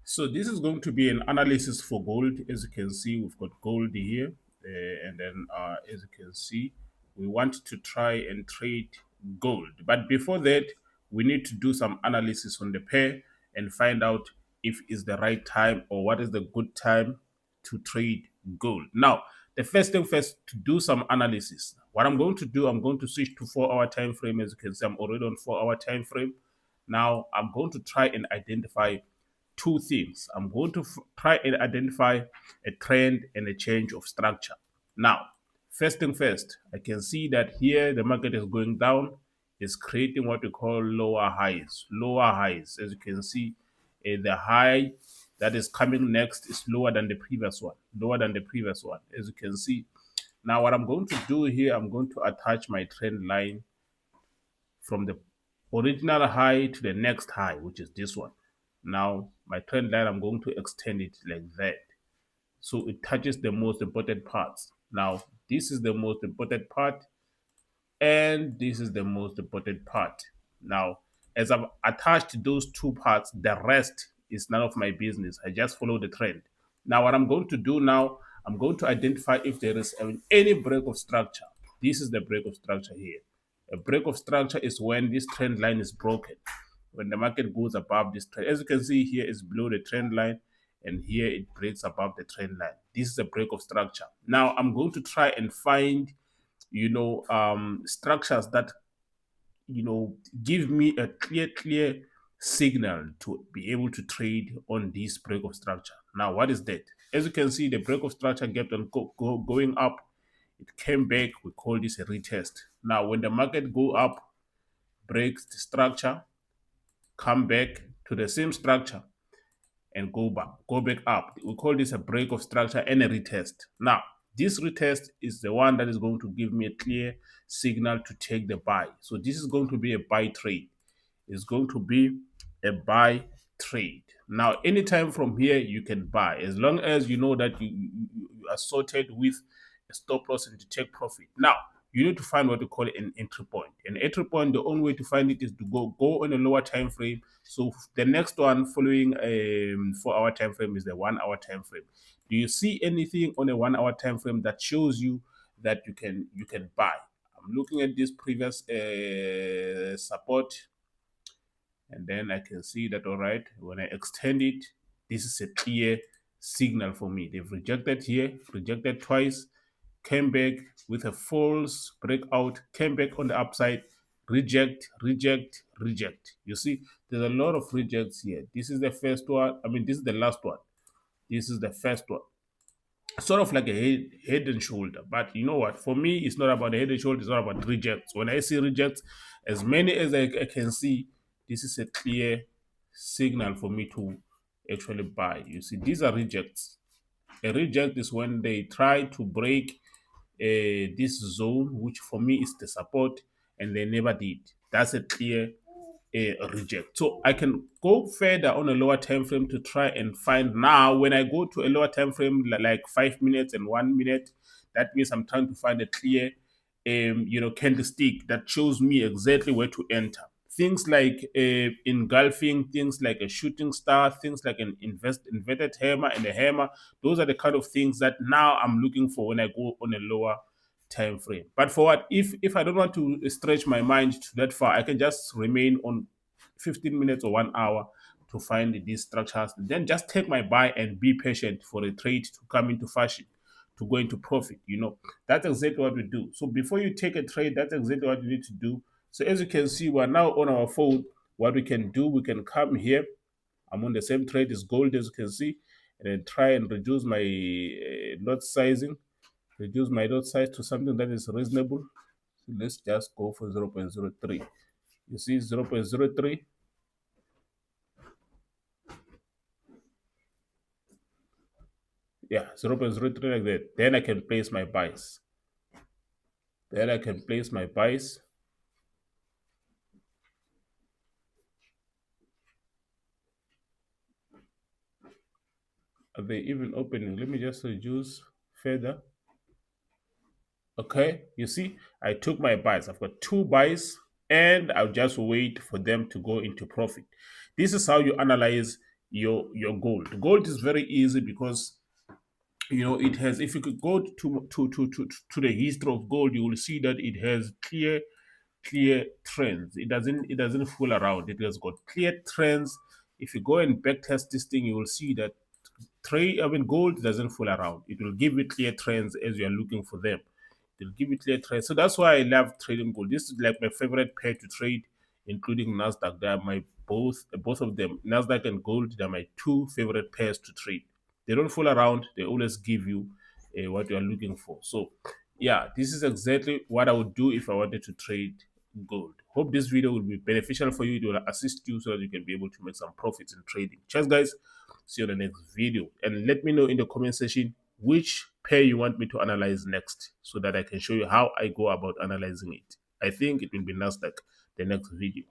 So this is going to be an analysis for gold. As you can see, we've got gold here, and then as you can see, we want to try and trade gold. But before that, we need to do some analysis on the pair and find out if it's the right time or what is the good time to trade gold. Now, the first thing first, to do some analysis. What I'm going to do, I'm going to switch to 4-hour time frame. As you can see, I'm already on 4-hour time frame. Now, I'm going to try and identify two things. I'm going to try and identify a trend and a change of structure. Now, first thing first, I can see that here the market is going down, is creating what we call lower highs. Lower highs, as you can see, the high that is coming next is lower than the previous one. Lower than the previous one, as you can see. Now, what I'm going to do here, I'm going to attach my trend line from the original high to the next high, which is this one. Now, my trend line, I'm going to extend it like that. So it touches the most important parts. Now, this is the most important part, and this is the most important part. Now, as I've attached those two parts, the rest is none of my business. I just follow the trend. Now, what I'm going to do now, I'm going to identify if there is any break of structure. This is the break of structure here. A break of structure is when this trend line is broken, when the market goes above this trend. As you can see here, it's below the trend line, and here it breaks above the trend line. This is a break of structure. Now, I'm going to try and find structures that give me a clear signal to be able to trade on this break of structure. Now, what is that? As you can see, the break of structure kept on going up. It came back. We call this a retest. Now, when the market go up, breaks the structure, come back to the same structure, and go back up. We call this a break of structure and a retest. Now, this retest is the one that is going to give me a clear signal to take the buy. So this is going to be a buy trade. It's going to be a buy trade. Now, anytime from here, you can buy, as long as you know that you are sorted with a stop loss and to take profit. Now, you need to find what we call an entry point. An entry point, the only way to find it is to go on a lower time frame. So the next one following 4-hour time frame is the 1-hour time frame. Do you see anything on a 1-hour time frame that shows you that you can buy? I'm looking at this previous support, and then I can see that, all right, when I extend it, this is a clear signal for me. They've rejected here, rejected twice, came back with a false breakout, came back on the upside, reject. You see, there's a lot of rejects here. This is the first one. I mean, this is the last one. This is the first one. Sort of like a head and shoulder. But you know what? For me, it's not about the head and shoulder. It's not about rejects. When I see rejects, as many as I can see, this is a clear signal for me to actually buy. You see, these are rejects. A reject is when they try to break this zone, which for me is the support, and they never did. That's a clear reject. So I can go further on a lower time frame to try and find. Now, when I go to a lower time frame like 5 minutes and 1 minute, that means I'm trying to find a clear candlestick that shows me exactly where to enter. Things like engulfing, things like a shooting star, things like an inverted hammer and a hammer. Those are the kind of things that now I'm looking for when I go on a lower time frame. But for what, if I don't want to stretch my mind to that far, I can just remain on 15 minutes or 1 hour to find these structures. Then just take my buy and be patient for the trade to come into fashion, to go into profit. That's exactly what we do. So before you take a trade, that's exactly what you need to do. So as you can see, we're now on our phone. What we can do, we can come here. I'm on the same trade as gold, as you can see, and then try and reduce my lot sizing, reduce my lot size to something that is reasonable. So let's just go for 0.03. You see 0.03. Yeah, 0.03 like that. Then I can place my buys. Are they even opening? Let me just reduce further. Okay, you see, I took my buys. I've got 2 buys, and I'll just wait for them to go into profit. This is how you analyze your gold. Gold is very easy because it has, if you could go to the history of gold, you will see that it has clear trends. It doesn't fool around. It has got clear trends. If you go and backtest this thing, you will see that gold doesn't fool around. It will give you clear trends as you are looking for them. It will give you clear trends. So that's why I love trading gold. This is like my favorite pair to trade, including Nasdaq. They are my both of them, Nasdaq and gold. They are my two favorite pairs to trade. They don't fool around. They always give you what you are looking for. So yeah, this is exactly what I would do if I wanted to trade gold. Hope this video will be beneficial for you. It will assist you so that you can be able to make some profits in trading. Cheers, guys. See you in the next video. And let me know in the comment section which pair you want me to analyze next so that I can show you how I go about analyzing it. I think it will be Nasdaq, the next video.